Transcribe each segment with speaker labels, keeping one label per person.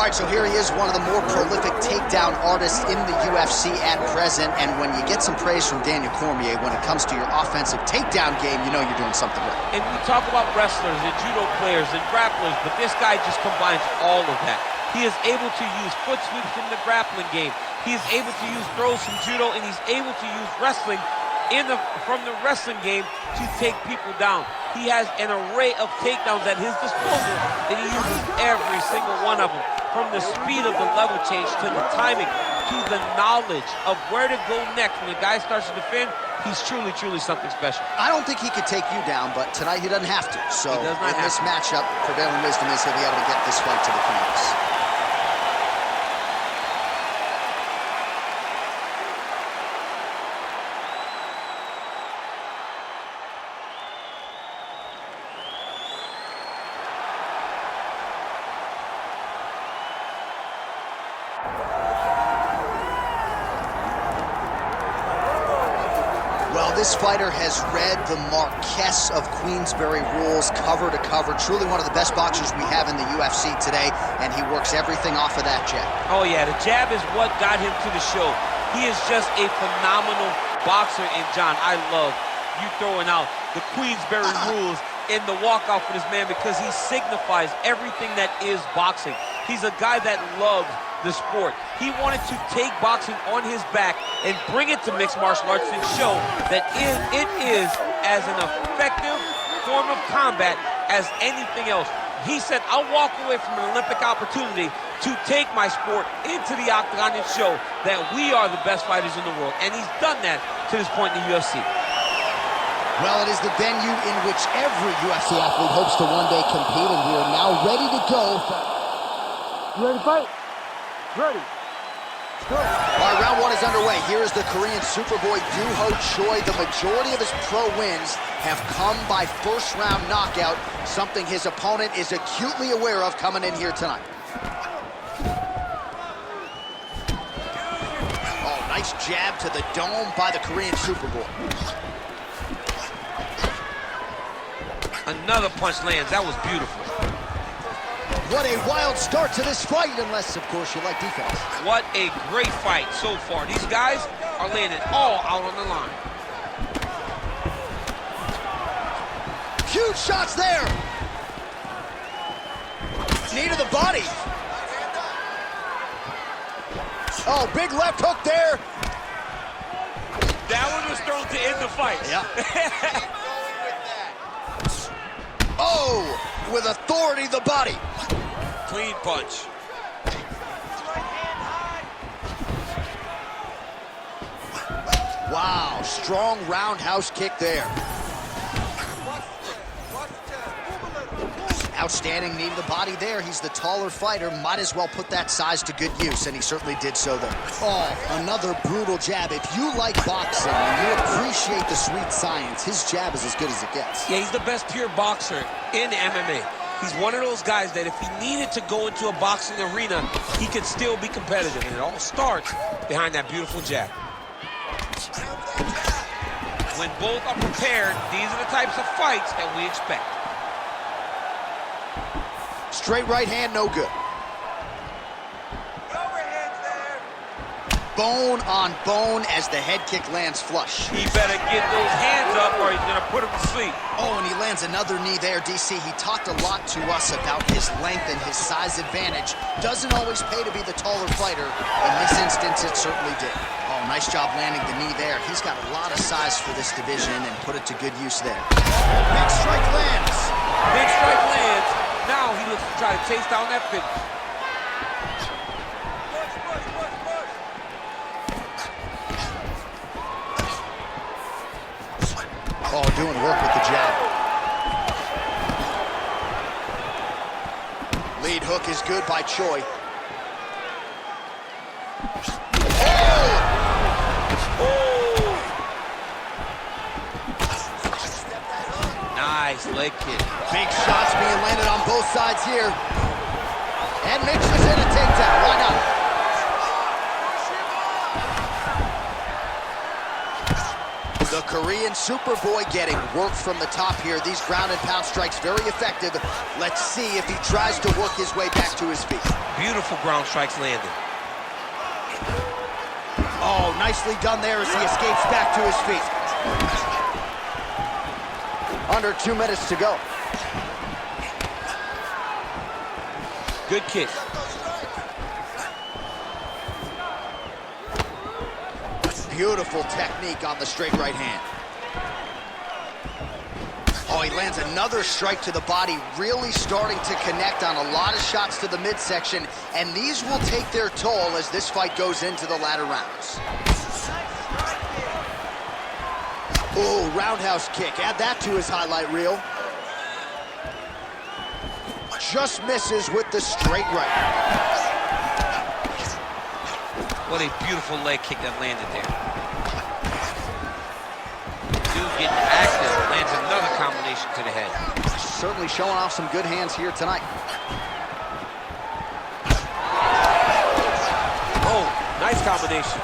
Speaker 1: All right, so here he is, one of the more prolific takedown artists in the UFC at present. And when you get some praise from Daniel Cormier when it comes to your offensive takedown game, you know you're doing something right.
Speaker 2: And we talk about wrestlers and judo players and grapplers, but this guy just combines all of that. He is able to use foot sweeps from the grappling game. He is able to use throws from judo, and he's able to use wrestling from the wrestling game to take people down. He has an array of takedowns at his disposal, and he uses every single one of them. From the speed of the level change, to the timing, to the knowledge of where to go next. When the guy starts to defend, he's truly, truly something special.
Speaker 1: I don't think he could take you down, but tonight he doesn't have to. So
Speaker 2: in
Speaker 1: this matchup, prevailing wisdom is he'll be able to get this fight to the canvas. Well, this fighter has read the Marquess of Queensberry rules cover to cover. Truly one of the best boxers we have in the UFC today, and he works everything off of that jab.
Speaker 2: Oh yeah, the jab is what got him to the show. He is just a phenomenal boxer, and John, I love you throwing out the Queensberry rules in the walkout for this man, because he signifies everything that is boxing. He's a guy that loves the sport. He wanted to take boxing on his back and bring it to mixed martial arts and show that it is as an effective form of combat as anything else. He said, I'll walk away from an Olympic opportunity to take my sport into the octagon and show that we are the best fighters in the world. And he's done that to this point in the UFC.
Speaker 1: Well, it is the venue in which every UFC athlete hopes to one day compete, and we are now ready to go.
Speaker 3: You ready to fight? Ready. Go.
Speaker 1: All right, round one is underway. Here is the Korean Superboy Doohochoi. The majority of his pro wins have come by first-round knockout, something his opponent is acutely aware of coming in here tonight. Oh, nice jab to the dome by the Korean Superboy.
Speaker 2: Another punch lands. That was beautiful.
Speaker 1: What a wild start to this fight, unless, of course, you like defense.
Speaker 2: What a great fight so far. These guys are laying it all out on the line.
Speaker 1: Huge shots there. Knee to the body. Oh, big left hook there.
Speaker 2: That one was thrown to end the fight.
Speaker 1: Yeah. Oh, with authority, the body.
Speaker 2: Clean punch.
Speaker 1: Wow, strong roundhouse kick there. Outstanding knee to the body there. He's the taller fighter. Might as well put that size to good use, and he certainly did so there. Oh, another brutal jab. If you like boxing and you appreciate the sweet science, his jab is as good as it gets.
Speaker 2: Yeah, he's the best pure boxer in MMA. He's one of those guys that if he needed to go into a boxing arena, he could still be competitive, and it all starts behind that beautiful jab. When both are prepared, these are the types of fights that we expect.
Speaker 1: Straight right hand, no good. Bone on bone as the head kick lands flush.
Speaker 2: He better get those hands up or he's gonna put him to sleep.
Speaker 1: Oh, and he lands another knee there, DC. He talked a lot to us about his length and his size advantage. Doesn't always pay to be the taller fighter. In this instance, it certainly did. Oh, nice job landing the knee there. He's got a lot of size for this division and put it to good use there. Big strike lands.
Speaker 2: Big strike lands. Now he looks to try to chase down that finish.
Speaker 1: Oh, doing work with the jab. Lead hook is good by Choi.
Speaker 2: Nice leg kick.
Speaker 1: Big shots being landed on both sides here. And mixes in a takedown. Why not? The Korean Superboy getting work from the top here. These ground and pound strikes very effective. Let's see if he tries to work his way back to his feet.
Speaker 2: Beautiful ground strikes landed.
Speaker 1: Oh, nicely done there as he escapes back to his feet. Under 2 minutes to go.
Speaker 2: Good kick.
Speaker 1: Beautiful technique on the straight right hand. Oh, he lands another strike to the body, really starting to connect on a lot of shots to the midsection, and these will take their toll as this fight goes into the latter rounds. Oh, roundhouse kick. Add that to his highlight reel. Just misses with the straight right.
Speaker 2: What a beautiful leg kick that landed there. Dude getting active, lands another combination to the head.
Speaker 1: Certainly showing off some good hands here tonight.
Speaker 2: Oh, nice combination.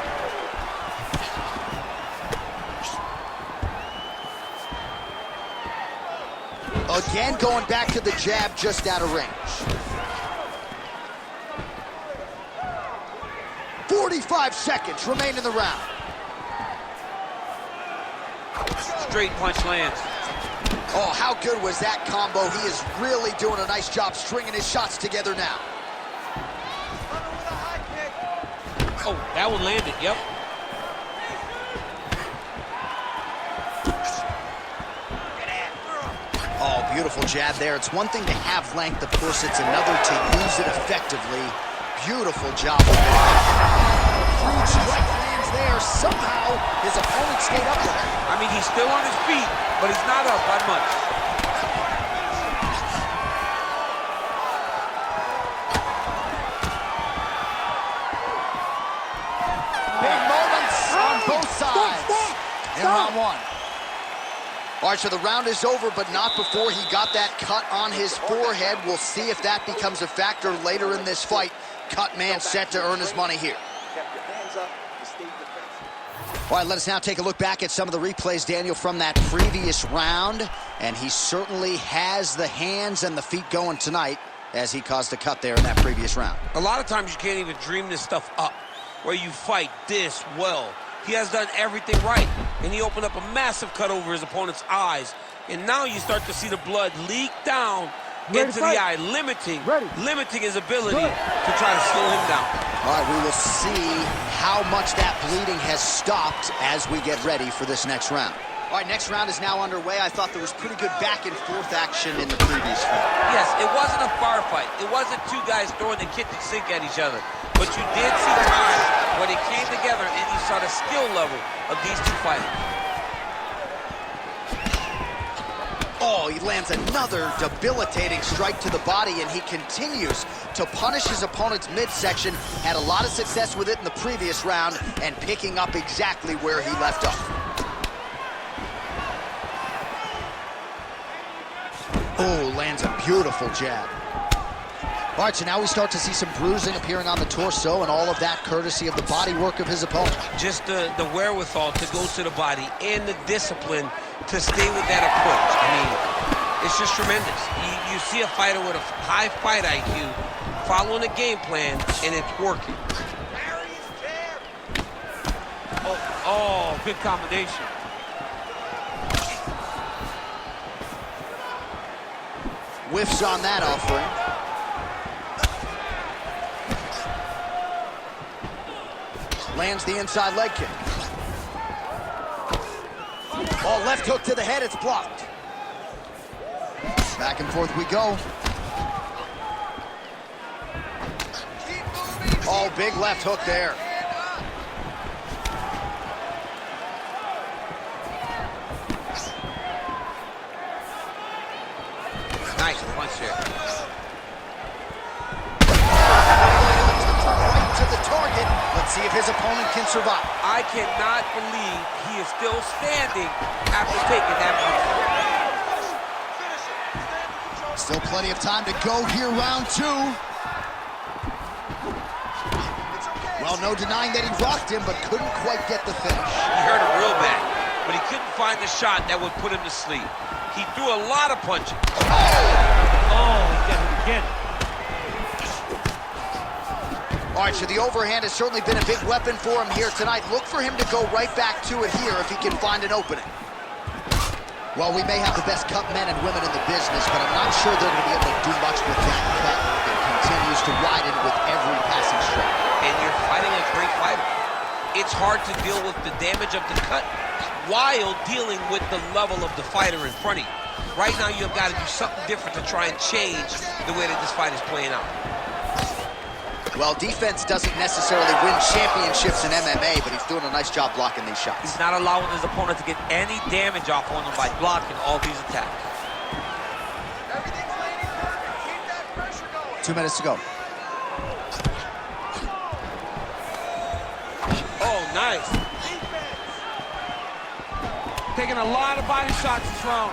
Speaker 1: Again, going back to the jab just out of range. 45 seconds remain in the round.
Speaker 2: Straight punch lands.
Speaker 1: Oh, how good was that combo? He is really doing a nice job stringing his shots together now.
Speaker 2: Oh, that one landed, yep.
Speaker 1: Oh, beautiful jab there. It's one thing to have length, of course, it's another to use it effectively. Beautiful job with it. Huge strike lands there. Somehow, his opponent stayed up with it.
Speaker 2: I mean, he's still on his feet, but he's not up by much.
Speaker 1: Big moments on both sides in round one. All right, so the round is over, but not before he got that cut on his forehead. We'll see if that becomes a factor later in this fight. Cut man set to earn his money here. All right, let us now take a look back at some of the replays, Daniel, from that previous round. And he certainly has the hands and the feet going tonight as he caused a cut there in that previous round.
Speaker 2: A lot of times you can't even dream this stuff up, where you fight this well. He has done everything right, and he opened up a massive cut over his opponent's eyes. And now you start to see the blood leak down into the eye, limiting his ability to try to slow him down.
Speaker 1: All right, we will see how much that bleeding has stopped as we get ready for this next round. All right, next round is now underway. I thought there was pretty good back and forth action in the previous fight.
Speaker 2: Yes, it wasn't a firefight. It wasn't two guys throwing the kitchen sink at each other. But you did see times when they came together and you saw the skill level of these two fighters.
Speaker 1: Oh, he lands another debilitating strike to the body, and he continues to punish his opponent's midsection. Had a lot of success with it in the previous round and picking up exactly where he left off. Oh, lands a beautiful jab. All right, so now we start to see some bruising appearing on the torso, and all of that courtesy of the body work of his opponent.
Speaker 2: Just the wherewithal to go to the body and the discipline to stay with that approach. I mean, it's just tremendous. You see a fighter with a high fight IQ following a game plan, and it's working. Oh, good combination.
Speaker 1: Whiffs on that offering. Lands the inside leg kick. Oh, left hook to the head, it's blocked. Back and forth we go. Oh, big left hook there.
Speaker 2: Nice punch there.
Speaker 1: Right to the target. Let's see if his opponent can survive.
Speaker 2: I cannot believe he is still standing after taking that punch.
Speaker 1: Still plenty of time to go here, round two. Well, no denying that he rocked him, but couldn't quite get the finish.
Speaker 2: He hurt him real bad. but he couldn't find the shot that would put him to sleep. He threw a lot of punches.
Speaker 3: Oh, he got him again.
Speaker 1: All right, so the overhand has certainly been a big weapon for him here tonight. Look for him to go right back to it here if he can find an opening. Well, we may have the best cut men and women in the business, but I'm not sure they're going to be able to do much with that cut. It continues to widen with every passing strike.
Speaker 2: And you're fighting a great fighter. It's hard to deal with the damage of the cut while dealing with the level of the fighter in front of you. Right now, you've got to do something different to try and change the way that this fight is playing out.
Speaker 1: Well, defense doesn't necessarily win championships in MMA, but he's doing a nice job blocking these shots.
Speaker 2: He's not allowing his opponent to get any damage off on him by blocking all these attacks.
Speaker 1: Everything's landing perfect. Keep that pressure going. 2 minutes to go.
Speaker 2: Oh, nice.
Speaker 3: Taking a lot of body shots this round.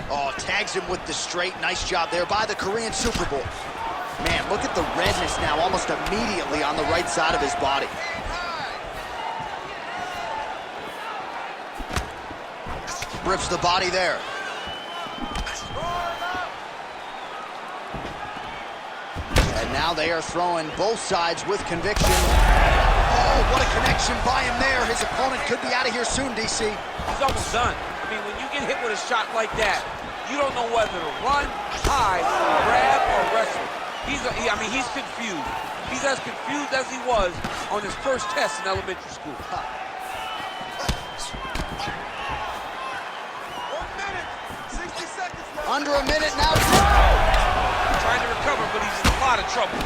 Speaker 1: Oh, tags him with the straight. Nice job there by the Korean Super Bowl. Man, look at the redness now almost immediately on the right side of his body. Rips the body there. And now they are throwing both sides with conviction. Oh, what a connection by him there. His opponent could be out of here soon, DC.
Speaker 2: He's almost done. I mean, when you get hit with a shot like that, you don't know whether to run, hide, grab, or wrestle. He's confused. He's as confused as he was on his first test in elementary school.
Speaker 1: 1 minute, 60 seconds left. Under a minute now.
Speaker 2: Trying to recover, but he's in a lot of trouble.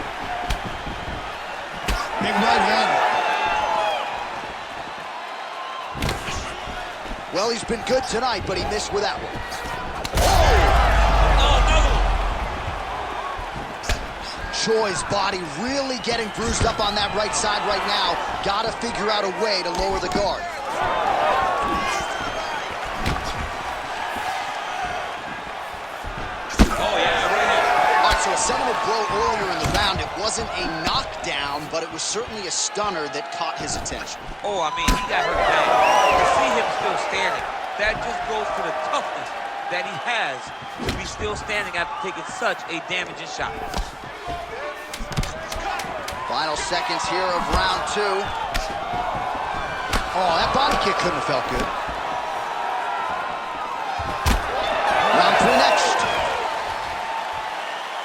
Speaker 1: Big right hand. Well, he's been good tonight, but he missed with that one.
Speaker 2: Oh, another one.
Speaker 1: Choi's body really getting bruised up on that right side right now. Got to figure out a way to lower the guard.
Speaker 2: Oh, yeah, right here.
Speaker 1: All right, so a seminal blow earlier in the round. It wasn't a knockdown, but it was certainly a stunner that caught his attention.
Speaker 2: Oh, I mean, he got hurt bad. To see him still standing, that just goes to the toughness that he has to be still standing after taking such a damaging shot.
Speaker 1: Final seconds here of round 2. Oh, that body kick couldn't have felt good. Round 3 next.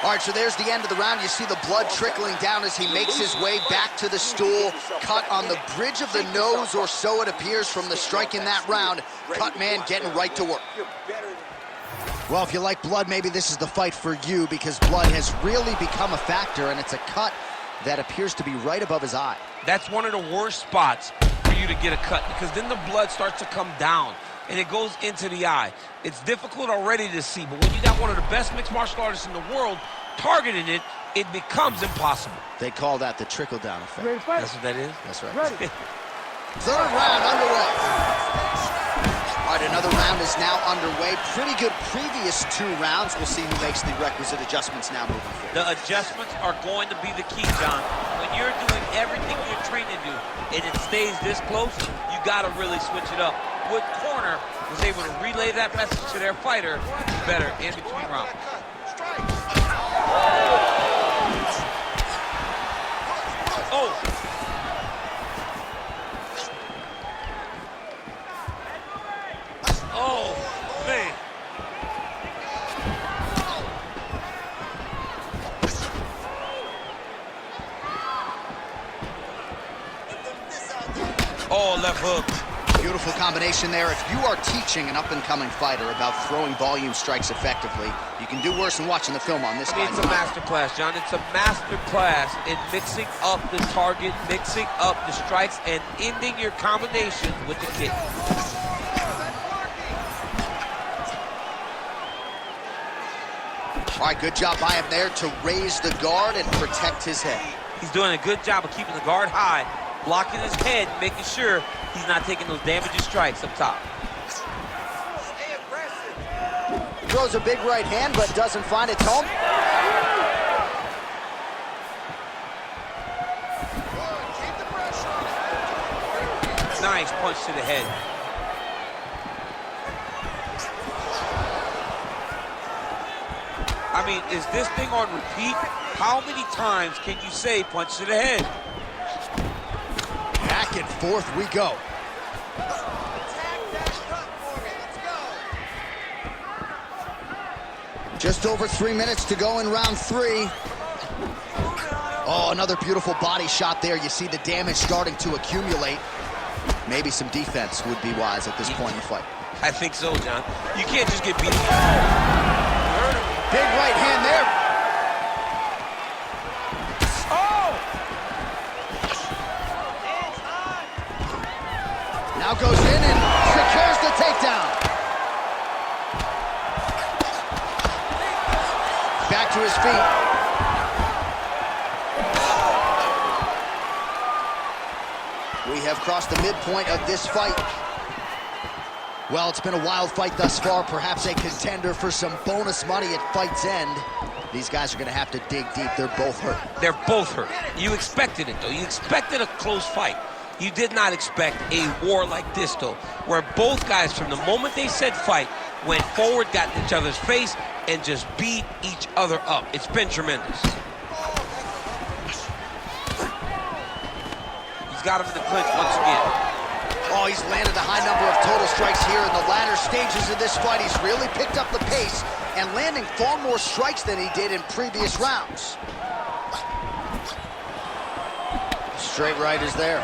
Speaker 1: All right, so there's the end of the round. You see the blood trickling down as he makes his way back to the stool. Cut on the bridge of the nose, or so it appears from the strike in that round. Cut man getting right to work. Well, if you like blood, maybe this is the fight for you, because blood has really become a factor, and it's a cut that appears to be right above his eye.
Speaker 2: That's one of the worst spots for you to get a cut, because then the blood starts to come down and it goes into the eye. It's difficult already to see, but when you got one of the best mixed martial artists in the world targeting it, it becomes impossible.
Speaker 1: They call that the trickle-down effect.
Speaker 3: Ready to fight?
Speaker 2: That's what that is?
Speaker 1: That's right.
Speaker 3: Ready.
Speaker 1: Third round underway. All right, another round is now underway. Pretty good previous 2 rounds. We'll see who makes the requisite adjustments now moving forward.
Speaker 2: The adjustments are going to be the key, John. When you're doing everything you're trained to do and it stays this close, you got to really switch it up. What corner was able to relay that message to their fighter better in between rounds? Oh! Oh, man. Oh, left hook.
Speaker 1: Beautiful combination there. If you are teaching an up-and-coming fighter about throwing volume strikes effectively, you can do worse than watching the film on this guy.
Speaker 2: It's a master class, John. It's a master class in mixing up the target, mixing up the strikes, and ending your combination with the kick.
Speaker 1: All right, good job by him there to raise the guard and protect his head.
Speaker 2: He's doing a good job of keeping the guard high, blocking his head, making sure he's not taking those damaging strikes up top.
Speaker 1: Throws a big right hand, but doesn't find its home.
Speaker 2: nice punch to the head. I mean, is this thing on repeat? How many times can you say punch to the head?
Speaker 1: Back and forth we go. Just over 3 minutes to go in round 3. Oh, another beautiful body shot there. You see the damage starting to accumulate. Maybe some defense would be wise at this point in the fight.
Speaker 2: I think so, John. You can't just get beat.
Speaker 1: Big right hand there.
Speaker 3: Oh!
Speaker 1: Now goes in and secures the takedown. Back to his feet. We have crossed the midpoint of this fight. Well, it's been a wild fight thus far, perhaps a contender for some bonus money at fight's end. These guys are going to have to dig deep. They're both hurt.
Speaker 2: They're both hurt. You expected it, though. You expected a close fight. You did not expect a war like this, though, where both guys, from the moment they said fight, went forward, got in each other's face, and just beat each other up. It's been tremendous. He's got him in the clinch once again.
Speaker 1: Oh, he's landed a high number of total strikes here in the latter stages of this fight. He's really picked up the pace and landing far more strikes than he did in previous rounds. Straight right is there.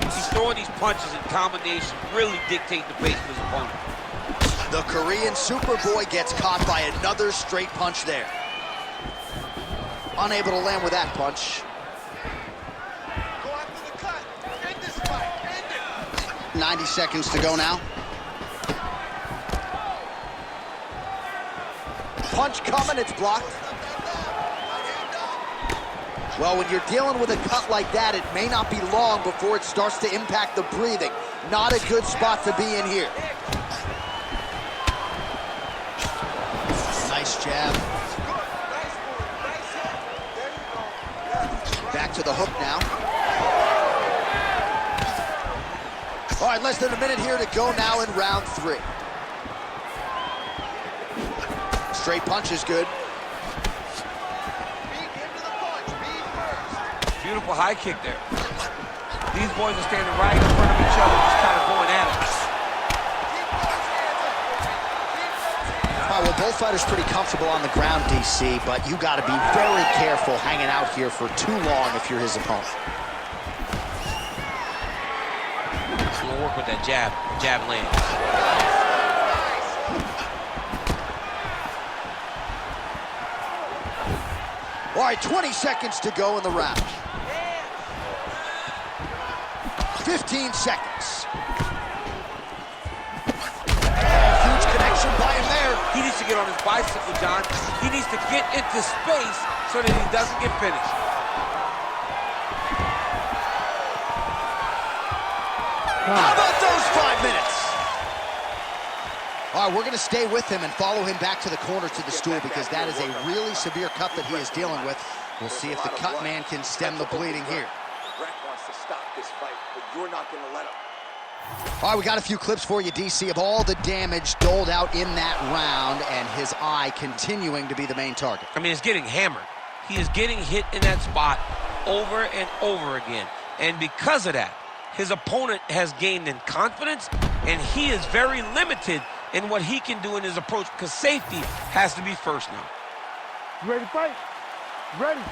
Speaker 2: He's throwing these punches in combination, really dictate the pace of his opponent.
Speaker 1: The Korean Superboy gets caught by another straight punch there. Unable to land with that punch. 90 seconds to go now. Punch coming, it's blocked. Well, when you're dealing with a cut like that, it may not be long before it starts to impact the breathing. Not a good spot to be in here. Nice jab. Back to the hook now. All right, less than a minute here to go now in round 3. Straight punch is good.
Speaker 2: Beautiful high kick there. These boys are standing right in front of each other, just kind of going at it.
Speaker 1: All right, well, both fighters pretty comfortable on the ground, DC, but you got to be very careful hanging out here for too long if you're his opponent.
Speaker 2: We'll work with that jab. Jab lands.
Speaker 1: All right, 20 seconds to go in the round. 15 seconds. Huge connection by him there.
Speaker 2: He needs to get on his bicycle, John. He needs to get into space so that he doesn't get finished.
Speaker 1: How about those 5 minutes? All right, we're going to stay with him and follow him back to the corner to the stool because that is a really severe cut that he is dealing with. We'll see if the cut man can stem the bleeding here.
Speaker 4: Brett wants to stop this fight, but you're not going to let him.
Speaker 1: All right, we got a few clips for you, DC, of all the damage doled out in that round and his eye continuing to be the main target.
Speaker 2: I mean, it's getting hammered. He is getting hit in that spot over and over again. And because of that, his opponent has gained in confidence, and he is very limited in what he can do in his approach because safety has to be first now.
Speaker 3: You ready to fight? Ready.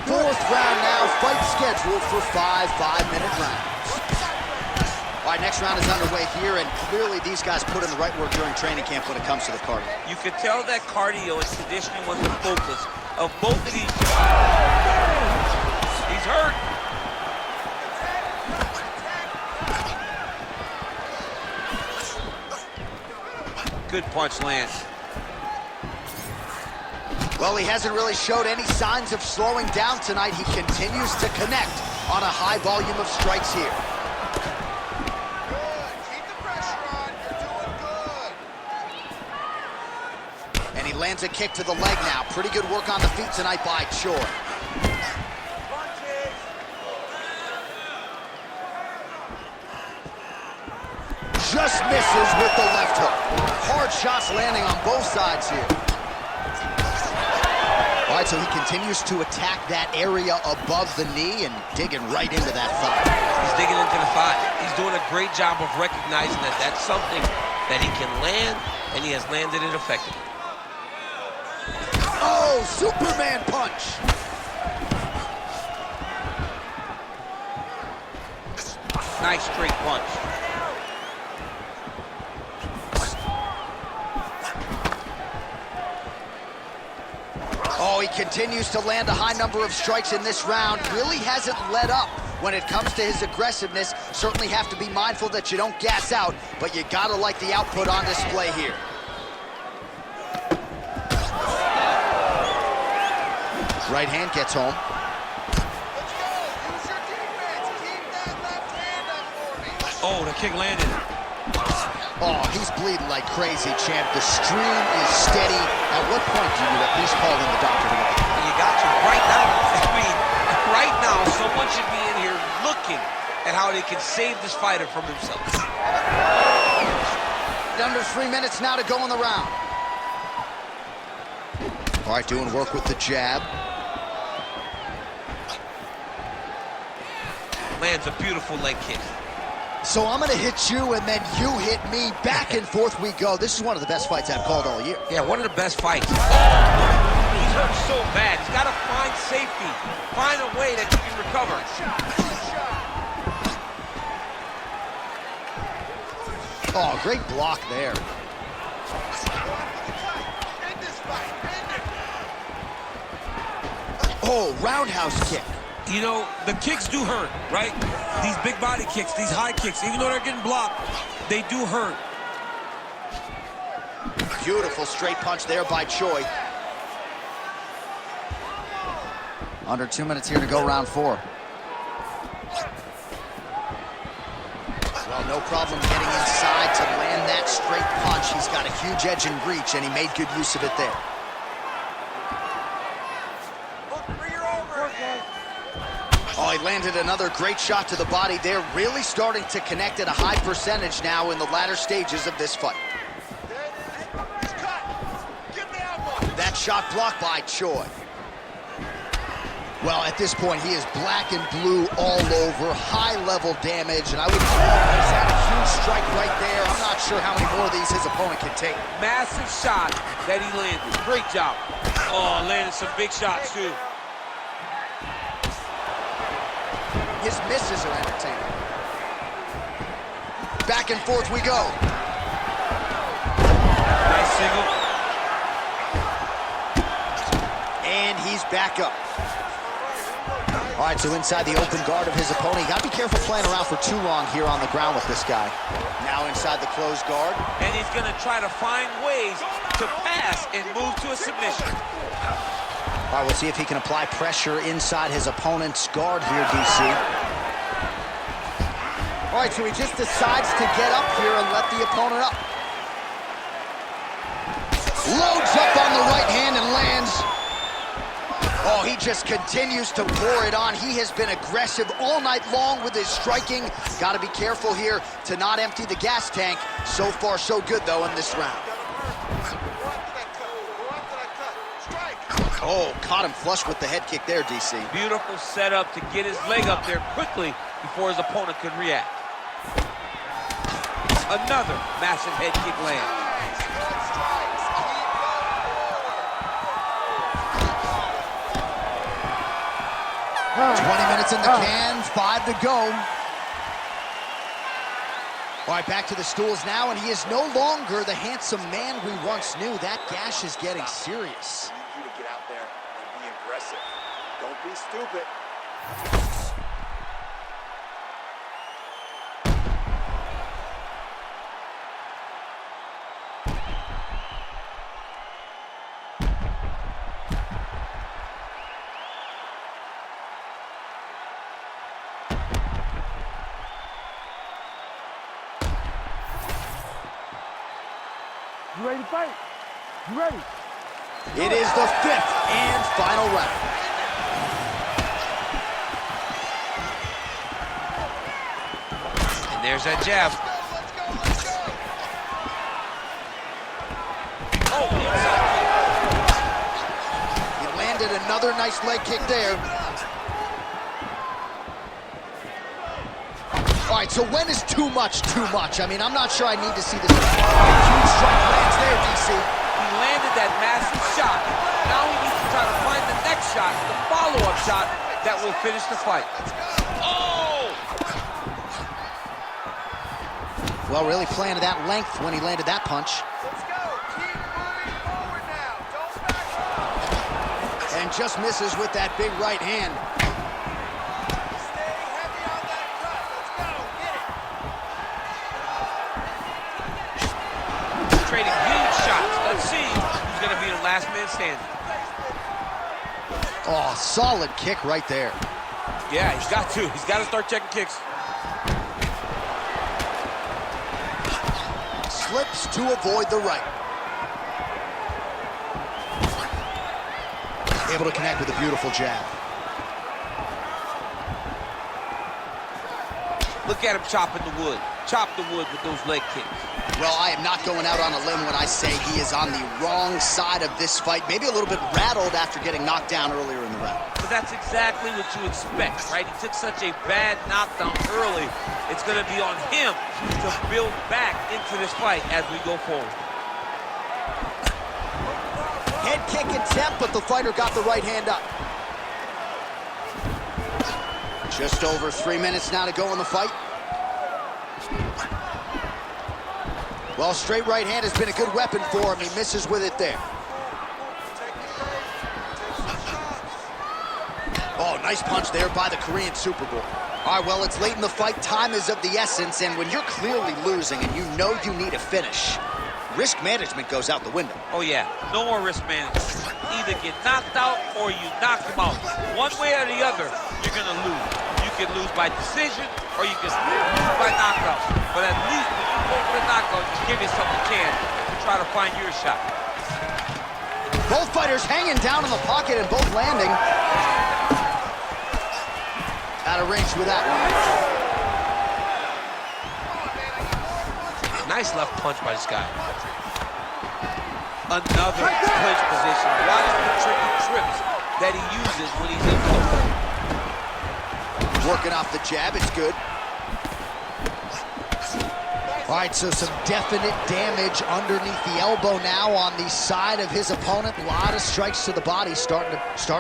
Speaker 1: Fourth round now, fight scheduled for 5 5-minute rounds. All right, next round is underway here, and clearly these guys put in the right work during training camp when it comes to the cardio.
Speaker 2: You can tell that cardio and conditioning was the focus of both of these. He's hurt. Good punch lands.
Speaker 1: Well, he hasn't really showed any signs of slowing down tonight. He continues to connect on a high volume of strikes here.
Speaker 4: Good. Keep the pressure on. You're doing good.
Speaker 1: And he lands a kick to the leg now. Pretty good work on the feet tonight by Choi. misses with the left hook. Hard shots landing on both sides here. All right, so he continues to attack that area above the knee and digging right into that thigh.
Speaker 5: He's digging into the thigh. He's doing a great job of recognizing that that's something that he can land, and he has landed it effectively.
Speaker 1: Oh, Superman punch.
Speaker 2: Nice straight punch.
Speaker 1: Oh, he continues to land a high number of strikes in this round. Really hasn't let up when it comes to his aggressiveness. Certainly have to be mindful that you don't gas out, but you gotta like the output on display here. Right hand gets home.
Speaker 5: Oh, the kick landed.
Speaker 1: Oh, he's bleeding like crazy, champ. The stream is steady. At what point do you at least call in the doctor to go?
Speaker 5: You got to right now. I mean, right now, someone should be in here looking at how they can save this fighter from himself.
Speaker 1: Under 3 minutes now to go in the round. All right, doing work with the jab.
Speaker 5: Lands a beautiful leg kick.
Speaker 1: So I'm gonna hit you and then you hit me. Back and forth we go. This is one of the best fights I've called all year.
Speaker 5: Yeah, one of the best fights.
Speaker 2: He's hurt so bad. He's got to find safety. Find a way that you can recover.
Speaker 1: Oh, great block there. Oh, roundhouse kick.
Speaker 6: You know, the kicks do hurt, right? These big body kicks, these high kicks, even though they're getting blocked, they do hurt.
Speaker 1: Beautiful straight punch there by Choi. Under 2 minutes here to go, round 4. Well, no problem getting inside to land that straight punch. He's got a huge edge and reach, and he made good use of it there. Oh, he landed another great shot to the body there. Really starting to connect at a high percentage now in the latter stages of this fight. That shot blocked by Choi. Well, at this point, he is black and blue all over, high-level damage, and I would he's had a huge strike right there. I'm not sure how many more of these his opponent can take.
Speaker 2: Massive shot that he landed. Great job. Oh, landed some big shots, too.
Speaker 1: His misses are entertaining. Back and forth we go.
Speaker 2: Nice single.
Speaker 1: And he's back up. All right, so inside the open guard of his opponent. You gotta be careful playing around for too long here on the ground with this guy. Now inside the closed guard.
Speaker 2: And he's gonna try to find ways to pass and move to a submission.
Speaker 1: All right, we'll see if he can apply pressure inside his opponent's guard here, DC. All right, so he just decides to get up here and let the opponent up. Loads up on the right hand and lands. Oh, he just continues to pour it on. He has been aggressive all night long with his striking. Got to be careful here to not empty the gas tank. So far, so good, though, in this round. Oh, caught him flush with the head kick there, DC.
Speaker 2: Beautiful setup to get his leg up there quickly before his opponent could react. Another massive head kick land.
Speaker 1: 20 minutes in the can, 5 to go. All right, back to the stools now, and he is no longer the handsome man we once knew. That gash is getting serious.
Speaker 4: I need you to get out there and be aggressive. Don't be stupid.
Speaker 3: You ready to fight? You ready?
Speaker 1: It is the 5th and final round.
Speaker 5: And there's that jab.
Speaker 1: another nice leg kick there. All right, so when is too much too much? I mean, I'm not sure I need to see this. Huge strike lands there, DC.
Speaker 2: He landed that massive shot. Now he needs to try to find the next shot, the follow-up shot that will finish the fight. Oh!
Speaker 1: Well, really playing to that length when he landed that punch.
Speaker 4: Let's go. Keep moving forward now. Don't back up.
Speaker 1: And just misses with that big right hand.
Speaker 4: Stay heavy on that cut. Let's go. Get it.
Speaker 2: Trading huge shots. Let's see who's going to be the last man standing.
Speaker 1: Oh, solid kick right there.
Speaker 2: Yeah, he's got to. He's got to start checking kicks.
Speaker 1: Slips to avoid the right. Able to connect with a beautiful jab.
Speaker 2: Look at him chopping the wood. Chop the wood with those leg kicks.
Speaker 1: Well, I am not going out on a limb when I say he is on the wrong side of this fight. Maybe a little bit rattled after getting knocked down earlier in the round.
Speaker 2: But that's exactly what you expect, right? He took such a bad knockdown early. It's going to be on him to build back into this fight as we go forward.
Speaker 1: Head kick attempt, but the fighter got the right hand up. Just over 3 minutes now to go in the fight. Well, straight right hand has been a good weapon for him. He misses with it there. Oh, nice punch there by the Korean Super Bowl. All right, well, it's late in the fight. Time is of the essence, and when you're clearly losing and you know you need a finish, risk management goes out the window.
Speaker 2: Oh, yeah. No more risk management. Either get knocked out or you knock him out. One way or the other, you're going to lose. You can lose by decision or you can lose by knockout. But at least when you go for the knockout, just give yourself a chance to try to find your shot.
Speaker 1: Both fighters hanging down in the pocket and both landing. Out of range with that one.
Speaker 5: Nice left punch by this guy.
Speaker 2: Another clinch position. Watch the tricky trips that he uses when he's in close.
Speaker 1: Working off the jab, it's good. All right, so some definite damage underneath the elbow now on the side of his opponent. A lot of strikes to the body starting to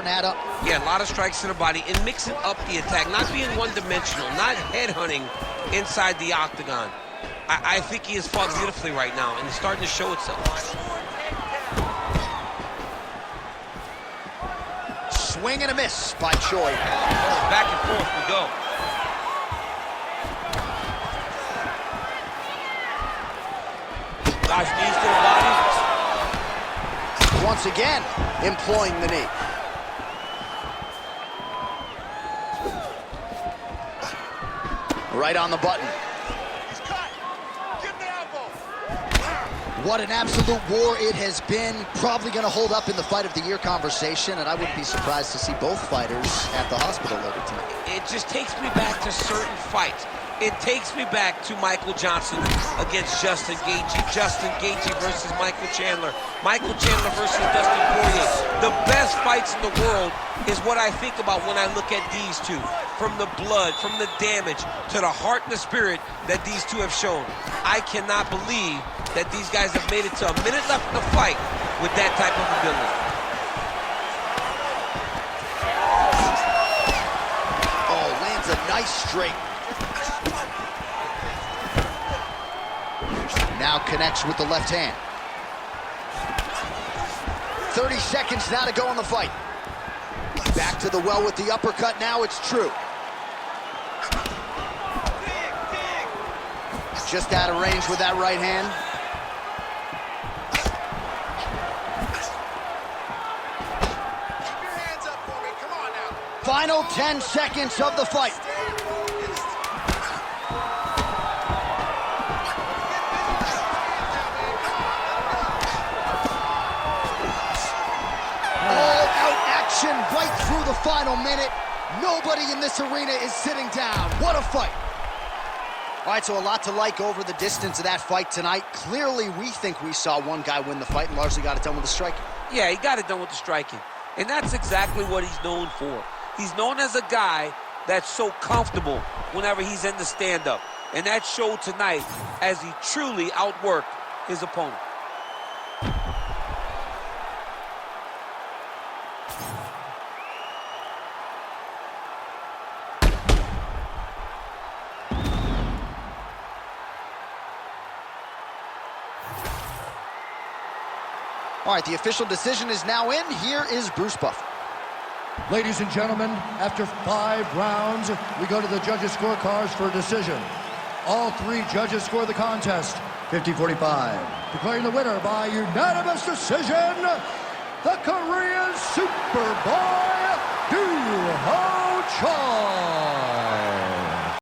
Speaker 1: add up.
Speaker 5: Yeah, a lot of strikes to the body and mixing up the attack, not being one-dimensional, not headhunting inside the octagon. I think he has fought beautifully right now, and it's starting to show itself.
Speaker 1: Swing and a miss by Choi.
Speaker 2: Back and forth we go. Nice knees to the body.
Speaker 1: Once again, employing the knee. Right on the button. What an absolute war it has been. Probably going to hold up in the fight of the year conversation, and I wouldn't be surprised to see both fighters at the hospital later tonight.
Speaker 5: It just takes me back to certain fights. It takes me back to Michael Johnson against Justin Gaethje. Justin Gaethje versus Michael Chandler. Michael Chandler versus Dustin Poirier. The best fights in the world is what I think about when I look at these two. From the blood, from the damage, to the heart and the spirit that these two have shown. I cannot believe that these guys have made it to a minute left in the fight with that type of ability.
Speaker 1: Oh, lands a nice straight. Now connects with the left hand. 30 seconds now to go in the fight. Back to the well with the uppercut. Now it's true. Just out of range with that right hand.
Speaker 4: Keep your hands up for me. Come on now.
Speaker 1: Final 10 seconds of the fight. Right through the final minute. Nobody in this arena is sitting down. What a fight. All right, so a lot to like over the distance of that fight tonight. Clearly, we think we saw one guy win the fight and largely got it done with the striking.
Speaker 2: Yeah, he got it done with the striking. And that's exactly what he's known for. He's known as a guy that's so comfortable whenever he's in the stand-up. And that showed tonight as he truly outworked his opponent.
Speaker 1: All right, the official decision is now in. Here is Bruce Buffer.
Speaker 7: Ladies and gentlemen, after 5 rounds, we go to the judges' scorecards for a decision. All 3 judges score the contest 50-45. Declaring the winner by unanimous decision, the Korean Superboy